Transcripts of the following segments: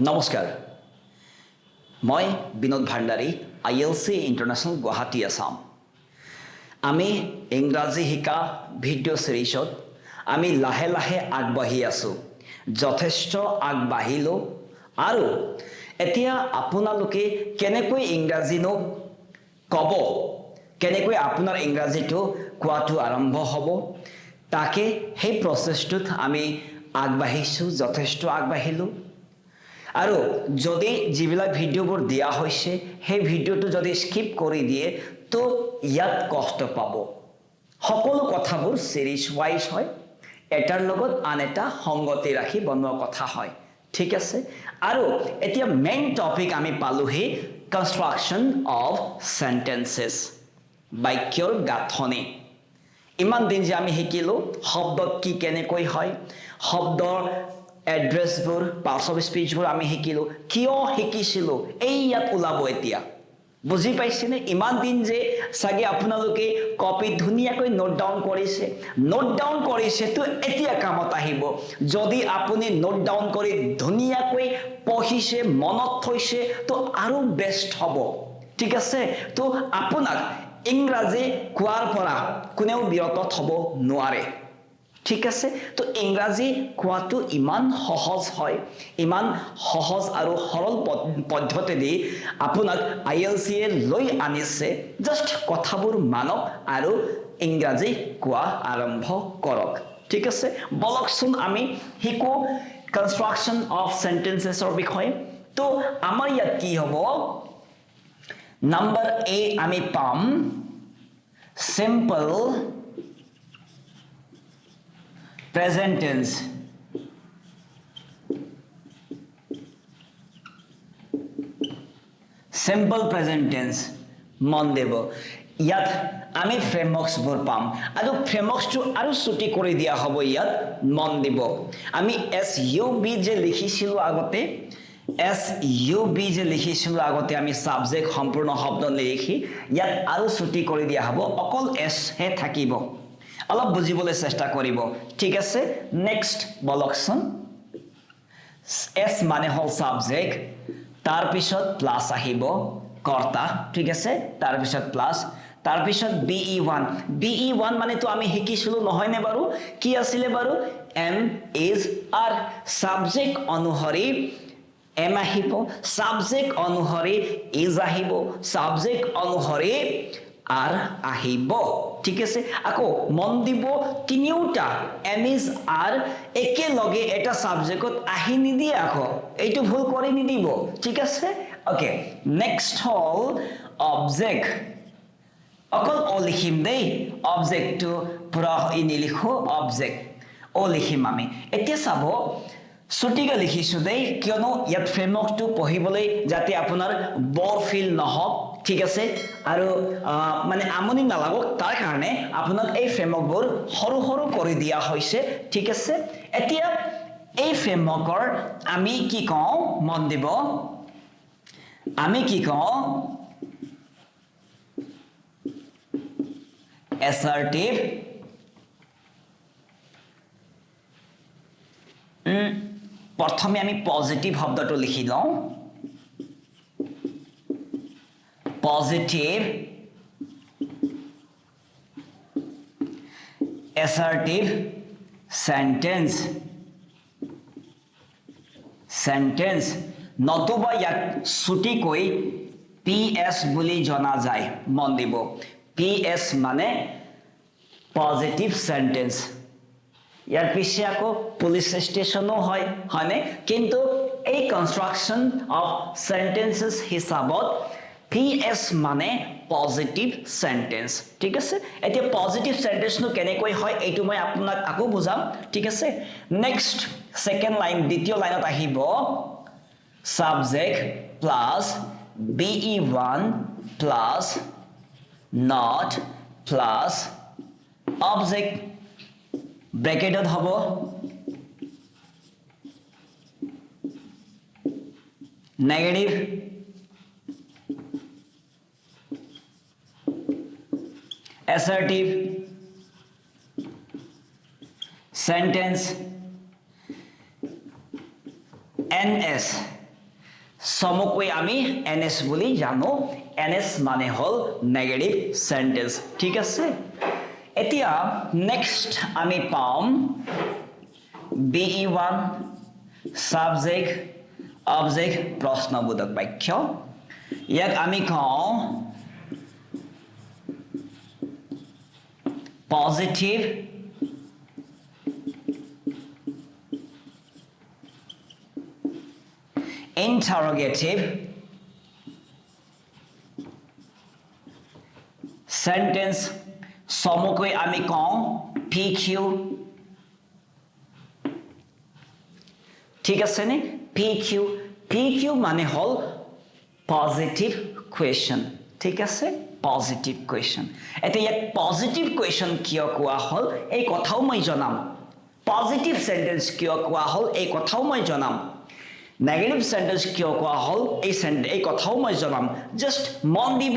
নমস্কাৰ মই বিনোদ ভাণ্ডাৰী ILC international Guwahati Assam আমি ইংৰাজী শিকা ভিডিঅ' সিৰিজত আমি লাহে লাহে আগবাঢ়ি আছো যথেষ্ট আগবাঢ়িলো আৰু এতিয়া আপোনালোকে কেনেকৈ ইংৰাজীনো ক'ব কেনেকৈ আপোনাৰ ইংৰাজীটো কোৱাটো আৰম্ভ হ'ব তাকে সেই প্ৰচেছটোত আমি আগবাঢ়িছো যথেষ্ট আগবাঢ়িলো আৰু যদি যিবিলাক ভিডিঅ'বোৰ দিয়া হৈছে সেই ভিডিঅ'টো যদি স্কিপ কৰি দিয়ে তো ইয়াত কষ্ট পাব সকলো কথাবোৰ সিৰিজ ওয়াইজ হয় এটাৰ লগত আন এটা সংগতি ৰাখি বনোৱা কথা হয় ঠিক আছে আৰু এতিয়া মেইন টপিক আমি পালোহি কনষ্ট্ৰাকচন অফ সেন্টেন্সেস বাক্যৰ গাঁথনি ইমান দিন যে আমি শিকিলো শব্দত কি কেনেকৈ হয় শব্দৰ এড্ৰেছবোৰ পাৰ্টস অফ স্পীচবোৰ আমি শিকিলো কিয় শিকিছিলো এই ইয়াত ওলাব এতিয়া বুজি পাইছেনে ইমান দিন যে সাগে আপোনালোকে কপি ধুনিয়াকৈ নোট ডাউন কৰিছে তো এতিয়া কামত আহিব যদি আপুনি নোট ডাউন কৰি ধুনিয়াকৈ পঢ়িছে মনত থৈছে তো আৰু বেষ্ট হ'ব ঠিক আছে তো আপোনাক ইংৰাজী কোৱাৰ পৰা কোনেও বিৰত হ'ব নোৱাৰে ঠিক আছে তো ইংৰাজী কোৱাটো ইমান সহজ হয় ইমান সহজ আৰু সৰল পদ্ধতিৰে আপোনাক ILC এ লৈ আনিছে জাস্ট কথাবোৰ মানক আৰু ইংৰাজী কোৱা আৰম্ভ কৰক ঠিক আছে বলকচোন আমি শিকো কনষ্ট্ৰাকচন অফ সেন্টেন্সেছৰ বিষয়ে তো আমাৰ ইয়াত কি হ'ব নাম্বাৰ A আমি পাম simple present tense simple present tense মন দেব ইয়াত আমি ফ্ৰেমৱৰ্কস বোৰ পাম আৰু ফ্ৰেমৱৰ্কস টো আৰু ছুটি কৰি দিয়া হ'ব ইয়াত মন দিব আমি SUB যে লিখিছিলো আগতে SUB যে লিখিছিলো আগতে আমি সাবজেক্ট সম্পূৰ্ণ শব্দ লিখি ইয়াত আৰু ছুটি কৰি দিয়া হ'ব অকল S হে থাকিব অলপ বুজিবলৈ চেষ্টা কৰিব ঠিক আছে নেক্সট বলকচোন S মানে হল সাবজেক্ট তাৰ পিছত প্লাস আহিব কৰ্তা ঠিক আছে তাৰ পিছত প্লাস তাৰ পিছত BE1 মানে তো আমি শিকিছিলো নহয় নে বাৰু কি আছিল বাৰু am is are সাবজেক্ট অনুসৰি am আহিব সাবজেক্ট অনুসৰি is আহিব সাবজেক্ট অনুসৰি আর আহিব ঠিক আছে আকৌ মন দিব তিনিওটা am is are একে লগে এটা সাবজেক্টত আহি নিদিয়ে আকৌ এইটো ভুল কৰি নিদিব ঠিক আছে ওকে নেক্সট হল অবজেক্ট অকল ও লিখিম দেই অবজেক্ট টু পুৰা ইনি লিখো অবজেক্ট ও লিখিম আমি এতিয়া চাব ছুটিকে লিখিছো দেই কিয়নো ইয়াত ফ্ৰেমৱৰ্কটো পঢ়িবলৈ যাতে আপোনাৰ বৰ ফিল নহওক ঠিক আছে আৰু মানে আমনি নালাগক তাৰ কাৰণে আপোনাক এই ফ্ৰেমৱৰ্কবোৰ সৰু সৰু কৰি দিয়া হৈছে ঠিক আছে এতিয়া এই ফ্ৰেমৱৰ্কৰ আমি কি কওঁ মন দিব আমি কি কওঁ assertive প্ৰথমে আমি পজিটিভ শব্দটো লিখি লওঁ positive assertive sentence নতুবা ইয়াক ছুটিকৈ PS বুলি জনা যায় মন দিব PS মানে positive sentence ইয়াৰ পিছে আকৌ পুলিশ স্টেশনও হয় হয়নে কিন্তু এই কনস্ট্ৰাকচন অফ সেন্টেন্সেস হিসাবত PS মানে পজিটিভ সেন্টেন্স ঠিক আছে এতিয়া পজিটিভ সেন্টেন্স নো কেনেকৈ হয় এইটো মই আপোনাক আকৌ বুজাম ঠিক আছে নেক্সট সেকেন্ড লাইন দ্বিতীয় লাইনত আহিব subject plus BE1 plus not plus object ব্র্যাকেটত হ'ব নেগেটিভ assertive sentence NS চমুকৈ আমি NS বুলি জানো NS মানে হল নেগেটিভ সেন্টেন্স ঠিক আছে এতিয়া নেক্সট আমি পাম BE1 সাবজেক্ট অবজেক্ট প্ৰশ্নবোধক বাক্য ইয়াক আমি কওঁ পজিটিভ interrogative sentence চমুকৈ আমি কওঁ PQ ঠিক আছে নে PQ মানে হল পজিটিভ কোৱেশ্চন ঠিক আছে পজিটিভ কোৱেশ্চন এতিয়া ইয়াক পজিটিভ কোৱেশ্চন কিয় কোৱা হল এই কথাও মই জনাম পজিটিভ সেন্টেন্স কিয় কোৱা হল এই কথাও মই জনাম নেগেটিভ সেন্টেন্স কিয় কোৱা হল এই কথাও মই জনাম জাস্ট মন দিব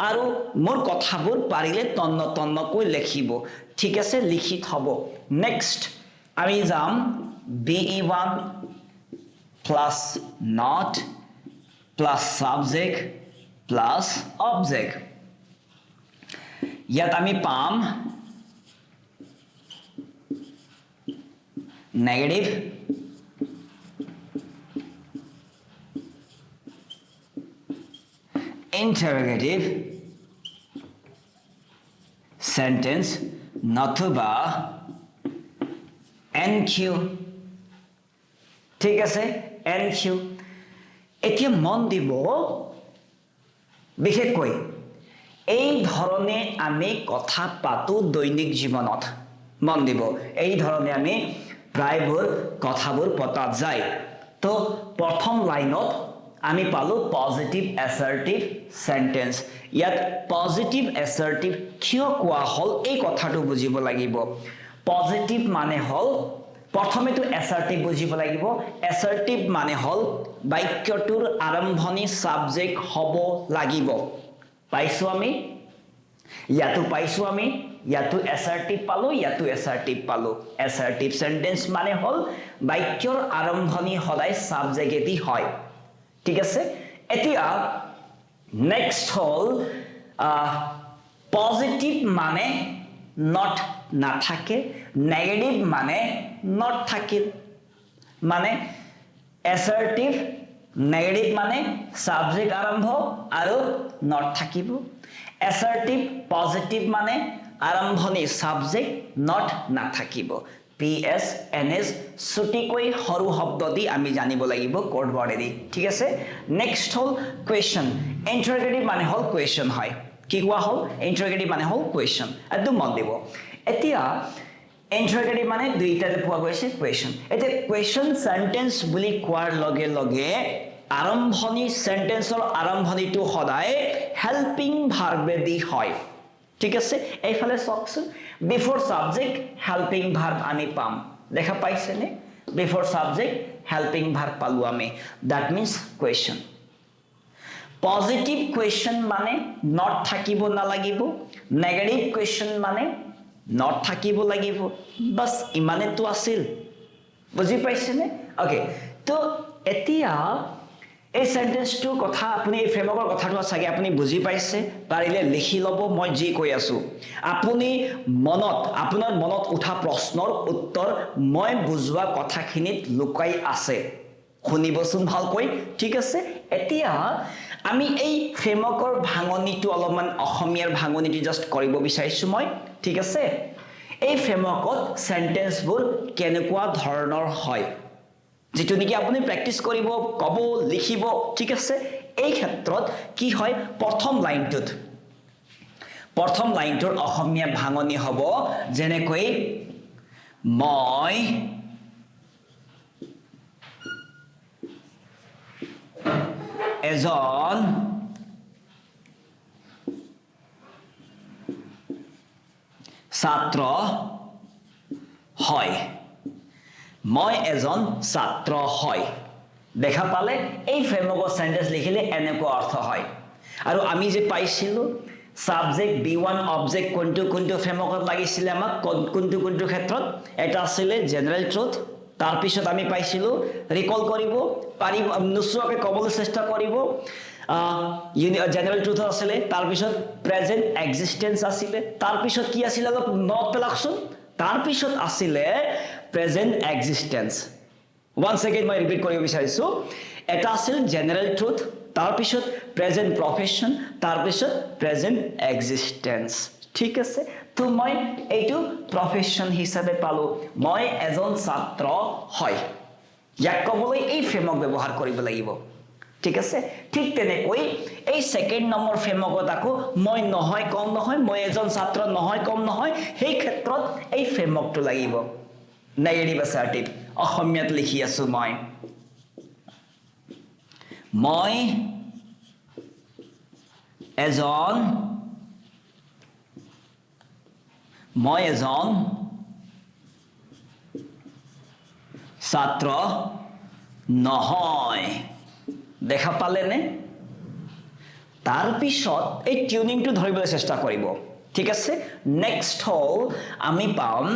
আৰু মোৰ কথাবোৰ পাৰিলে তন্নকৈ লিখিব ঠিক আছে লিখি থব নেক্সট আমি যাম BE1 plus not plus subject plus object ইয়াত আমি পাম negative interrogative sentence নতুবা NQ ঠিক আছে NQ এতিয়া মন দিব বিশেষকৈ এই ধৰণে আমি কথা পাতো দৈনিক জীৱনত মন দিব এই ধৰণে আমি প্ৰায়বোৰ কথাবোৰ পতা যায় তো প্ৰথম লাইনত আমি পালো পজিটিভ অ্যাসাৰ্টিভ সেন্টেন্স ইয়াত পজিটিভ অ্যাসাৰ্টিভ কিয় কোৱা হল এই কথাটো বুজিব লাগিব পজিটিভ মানে হল প্ৰথমেটো অ্যাসাৰ্টিভ বুজিব লাগিব অ্যাসাৰ্টিভ মানে হল বাক্যটোৰ আৰম্ভণি সাবজেক্ট হ'ব লাগিব পাইছো আমি ইয়াতো অ্যাসাৰ্টিভ পালো ইয়াতো অ্যাসাৰ্টিভ পালো অ্যাসাৰ্টিভ সেন্টেন্স মানে হল বাক্যৰ আৰম্ভণি সদায় সাবজেক্টেদি হয় ঠিক আছে এতিয়া নেক্সট হল পজিটিভ মানে নট নাথাকে নেগেটিভ মানে নট থাকিল মানে অ্যাসার্টিভ নেগেটিভ মানে সাবজেক্ট আৰম্ভ আৰু নট থাকিব অ্যাসাৰ্টিভ পজিটিভ মানে আৰম্ভণি সাবজেক্ট নট নাথাকিব PS NS ছুটিকৈ সৰু শব্দ দি আমি জানিব লাগিব কোড ওয়াৰ্ডেদি ঠিক আছে নেক্সট হল কোৱেশ্চন ইন্টাৰোগেটিভ মানে হল কোৱেশ্চন হয় কি কোৱা হল ইন্টাৰোগেটিভ মানে হল কোৱেশ্চন একদম মন দিব এতিয়া ইন্টাৰোগেটিভ মানে দুইটাতে পোৱা গৈছে কোৱেশ্চন এতিয়া কোৱেশ্চন সেন্টেন্স বুলি কোৱাৰ লগে লগে আৰম্ভণি সেন্টেন্সৰ আৰম্ভণিটো সদায় হেল্পিং ভাৰ্বেদি হয় ঠিক আছে এইফালে চাওকচোন বিফোর সাবজেক্ট হেল্পিং ভার্ব আমি পাম দেখা পাইছে নে বিফোর সাবজেক্ট হেল্পিং ভার্ব পালো আমি that means question positive question মানে নট থাকিব নালাগিব নেগেটিভ কোৱেশ্চন মানে নট থাকিব লাগিব বাস ইমানেটো আছিল বুজি পাইছে নে ওকে তো এতিয়া এই সেন্টেন্সটোৰ কথা আপুনি এই ফ্ৰেমৱৰ্কৰ কথাটো চাগে আপুনি বুজি পাইছে পাৰিলে লিখি লব মই যি কৈ আছো আপুনি আপোনাৰ মনত উঠা প্ৰশ্নৰ উত্তৰ মই বুজোৱা কথাখিনিত লুকাই আছে শুনিবচোন ভালকৈ ঠিক আছে এতিয়া আমি এই ফ্ৰেমৱৰ্কৰ ভাঙনিটো অলপমান অসমীয়াৰ ভাঙনিটো জাস্ট কৰিব বিচাৰিছো মই ঠিক আছে এই ফ্ৰেমৱৰ্কত সেন্টেন্সবোৰ কেনেকুৱা ধৰণৰ হয় যেটো নেকি আপুনি প্ৰ্যাকটিস কৰিব কব লিখিব ঠিক আছে এই ক্ষেত্ৰত কি হয় প্ৰথম লাইনটোৰ অসমীয়া ভাঙনি হ'ব যেনেকৈ মই এজন ছাত্ৰ হয় মই এজন ছাত্ৰ হয় দেখা পালে এই ফ্ৰেমৱৰ্কৰ সেন্টেন্স লিখিলে এনেকুৱা অৰ্থ হয় আৰু আমি যে পাইছিলো সাবজেক্ট B1 অবজেক্ট কোনটো ফ্ৰেমৱৰ্কত লাগিছিল আমাক কোনটো ক্ষেত্ৰত এটা আছিল জেনাৰেল ট্ৰুথ তাৰপিছত আমি পাইছিলো ৰিকল কৰিব পাৰিব নুচুৱাকৈ ক'বলৈ চেষ্টা কৰিব জেনেৰেল ট্ৰুথ আছিলে তাৰপিছত প্ৰেজেন্ট এক্সিষ্টেন্স আছিলে তাৰপিছত কি আছিলে অলপ মনত পেলাকচোন তাৰপিছত আছিলে প্ৰেজেন্ট এক্সিষ্টেন্স once again মই ৰিপিট কৰিব বিচাৰিছো এটা আছিল জেনেৰেল ট্ৰুথ তাৰপিছত প্ৰেজেন্ট প্ৰফেশন তাৰপিছত প্ৰেজেন্ট এক্সিষ্টেন্স ঠিক আছে তো মই এইটো প্ৰফেশন হিচাপে পালো মই এজন ছাত্ৰ হয় ইয়াক ক'বলৈ এই ফ্ৰেমৱৰ্ক ব্যৱহাৰ কৰিব লাগিব ঠিক আছে ঠিক তেনেকৈ এই সেকেন্ড নম্বৰ ফ্ৰেমৱৰ্কত আকৌ মই নহয় কম নহয় মই এজন ছাত্ৰ নহয় কম নহয় সেই ক্ষেত্ৰত এই ফ্ৰেমৱৰ্কটো লাগিব নেগেটিভ assertive অসমীয়াত লিখি আছো মই এজন ছাত্ৰ নহয় দেখা পালেনে তাৰ পিছত এই টিউনিংটো ধৰিবলৈ চেষ্টা কৰিব ঠিক আছে নেক্সট হল আমি পাম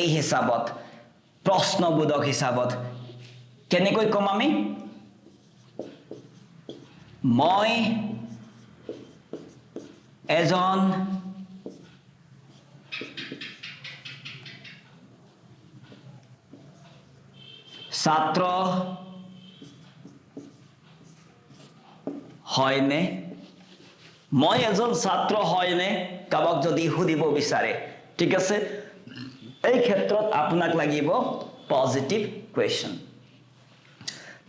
এই হিচাপত প্ৰশ্নবোধক হিচাপত কেনেকৈ কম আমি মই এজন ছাত্ৰ হয়নে মই এজন ছাত্ৰ হয়নে কাবাক যদি সুধিব বিচাৰে ঠিক আছে এই ক্ষেত্ৰত আপোনাক লাগিব পজিটিভ কোৱেশ্চন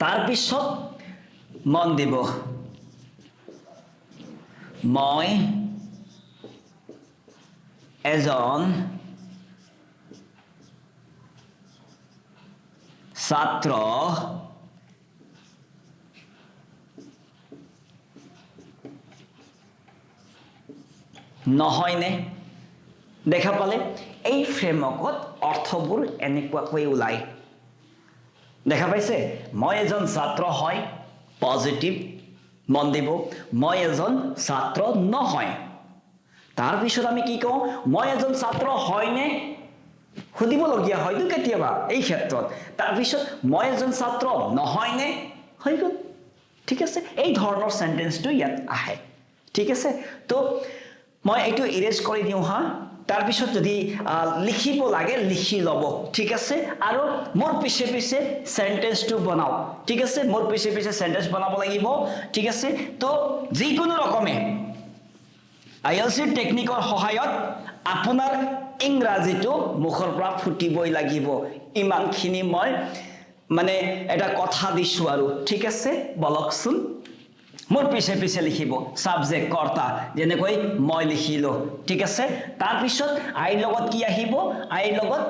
তাৰ পিছত মন দিব মই এজন ছাত্ৰ নহয়নে দেখা পালে এই ফ্ৰেমৱৰ্কত অৰ্থবোৰ এনেকুৱাকৈ ওলাই দেখা পাইছে মই এজন ছাত্ৰ হয় পজিটিভ মন দিব মই এজন ছাত্ৰ নহয় তাৰ পিছত আমি কি কওঁ মই এজন ছাত্ৰ হয়নে সুধিবলগীয়া হয়তো কেতিয়াবা এই ক্ষেত্ৰত তাৰ পিছত মই এজন ছাত্ৰ নহয়নে হৈ গ'ল ঠিক আছে এই ধৰণৰ সেন্টেন্সটো ইয়াত আহে ঠিক আছে তো মই এইটো ইৰেজ কৰি দিওঁ হা তাৰ পিছত যদি লিখিব লাগে লিখি লব ঠিক আছে আৰু মোৰ পিছে পিছে সেন্টেন্সটো বনাও ঠিক আছে মোৰ পিছে পিছে সেন্টেন্স বনাব লাগিব ঠিক আছে তো যিকোনো ৰকমে IELTS টেকনিকৰ সহায়ত আপোনাৰ ইংৰাজীটো মুখৰ পৰা ফুটিবই লাগিব ইমানখিনি মই মানে এটা কথা দিছো আৰু ঠিক আছে বলকচোন মোৰ পিছে পিছে লিখিব সাবজেক্ট কৰ্তা যেনেকৈ মই লিখিলো ঠিক আছে তাৰ পিছত আই লগত কি আহিব আই লগত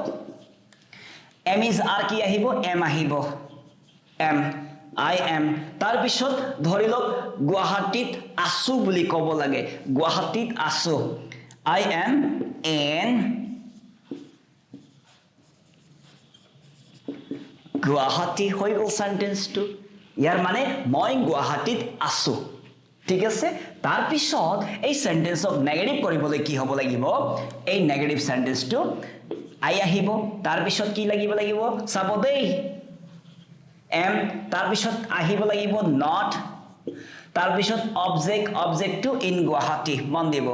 এম ইজ আৰ কি আহিব এম আহিব এম আই এম তাৰ পিছত ধৰি লওক গুৱাহাটীত আছো বুলি ক'ব লাগে গুৱাহাটীত আছো আই এম এন গুৱাহাটী হৈ গ'ল সেন্টেন্সটো ইয়াৰ মানে মই গুৱাহাটীত আছো ঠিক আছে তাৰ পিছত এই সেন্টেন্সক নেগেটিভ কৰিবলৈ কি হ'ব লাগিব এই নেগেটিভ সেন্টেন্সটো আই আহিব তাৰ পিছত কি লাগিব চাব দেই এম তাৰ পিছত আহিব লাগিব নট তাৰ পিছত অবজেক্টটো ইন গুৱাহাটী মন দিব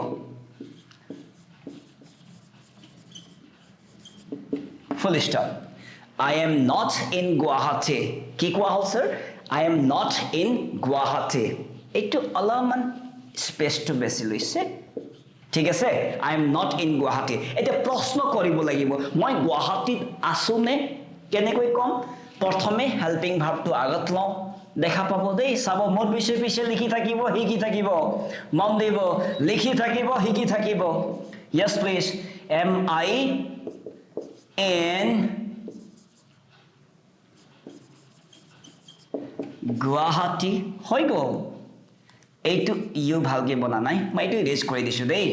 full stop I am not in Guwahati কি কোৱা হ'ল sir I am not in Guwahati এইটো অলপমান স্পেচটো বেছি লৈছে ঠিক আছে I am not in Guwahati এটা প্ৰশ্ন কৰিব লাগিব মই গুৱাহাটীত আছো নে কেনেকৈ কম প্ৰথমে হেল্পিং ভাৰ্বটো আগত লওঁ দেখা পাব দেই চাব মোৰ পিছে পিছে লিখি থাকিব হিকি থাকিব মন দিব লিখি থাকিব হিকি থাকিব yes please am I in Guwahati হৈ গ'ল এইটো ইউ ভালকে বনা নাই মই এইটো ইৰেজ কৰি দিছো দেই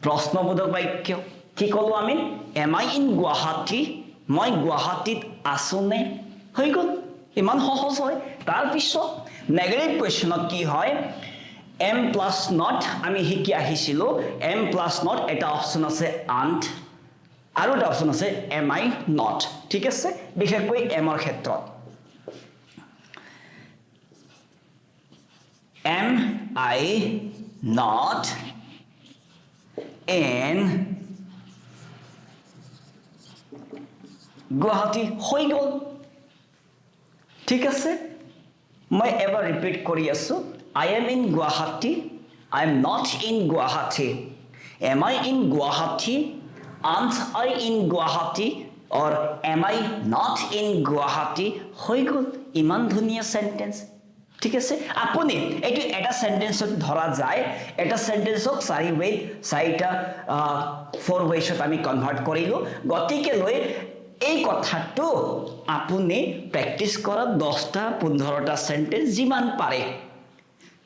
প্ৰশ্নবোধক বাক্য কি ক'লো আমি am I in Guwahati মই গুৱাহাটীত আছো নে হৈ গ'ল ইমান সহজ হয় তাৰ পিছত নেগেটিভ কোৱেশ্চনত কি হয় এম প্লাছ নট আমি শিকি আহিছিলোঁ এম প্লাছ নট এটা অপশ্যন আছে আণ্ট আৰু এটা অপশ্যন আছে এম আই নট ঠিক আছে বিশেষকৈ এমৰ ক্ষেত্ৰত M I not in Guwahati হৈ গ'ল ঠিক আছে মই এবাৰ ৰিপিট কৰি আছো I am in Guwahati I am not in Guwahati am I in Guwahati aren't I in Guwahati or am I not in Guwahati হৈ গ'ল ইমান ধুনীয়া সেন্টেন্স ঠিক আছে আপুনি এইটো এটা সেন্টেন্সত ধৰা যায় এটা সেন্টেন্সক চাৰি ওয়েত চাৰিটা ফৰ ওয়েছত আমি কনভাৰ্ট কৰিলো গতিকে লৈ এই কথাটো আপুনি প্ৰ্যাকটিস কৰা 10টা 15টা সেন্টেন্স যিমান পাৰে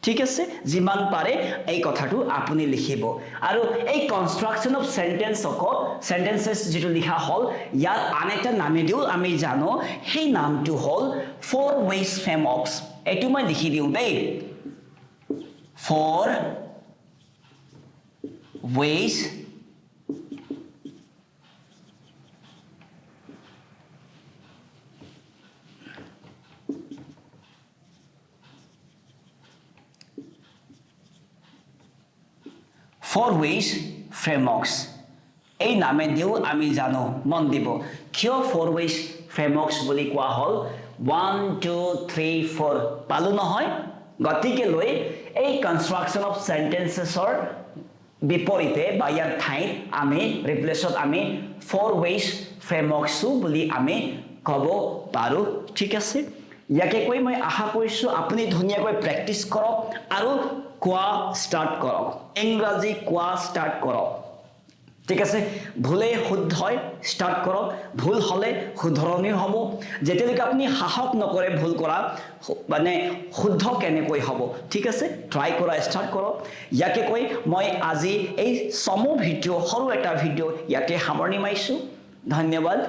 ঠিক আছে যিমান পাৰে এই কথাটো আপুনি লিখিব আৰু এই কনস্ট্ৰাকশন অফ সেন্টেন্সেস যেটো লিখা হল ইয়াৰ আনেটা নামে দিও আমি জানো সেই নামটো হল ফৰ ওয়েজ ফ্ৰেমৱৰ্কস এইটো মই লিখি দিও দেই ফৰ ওয়েজ ফৰ ওয়েজ ফ্ৰেমৱৰ্কস এই নামে দিও আমি জানো মন দিব কিয় ফৰ ওয়েজ ফ্ৰেমৱৰ্কস বুলি কোৱা হল 1 2 3 4 পালো নহয় গতিকে লৈ এই কনস্ট্ৰাকশন অফ সেন্টেন্সেছৰ বিপৰীতে বা ইয়াৰ ঠাইত আমি ৰিপ্লেসত আমি ফৰ ওয়েজ ফ্ৰেমৱৰ্কস বুলি আমি কব পাৰো ঠিক আছে ইয়াকে কৈ মই আশা কৰিছো আপুনি ধুনীয়াকৈ প্ৰ্যাকটিস কৰক আৰু কোৱা স্টাৰ্ট কৰক ইংৰাজী কোৱা স্টাৰ্ট কৰক ঠিক আছে ভুলে শুদ্ধ হয় স্টাৰ্ট কৰক ভুল হলে শুধৰণি হ'ব যেতিয়ালৈকে আপুনি সাহস নকৰে ভুল কৰা মানে শুদ্ধ কেনেকৈ হ'ব ঠিক আছে ট্ৰাই কৰা স্টাৰ্ট কৰক ইয়াকে কৈ মই আজি এই সমু ভিডিও সৰু এটা ভিডিও ইয়াতে সামৰণি মাৰিছো ধন্যবাদ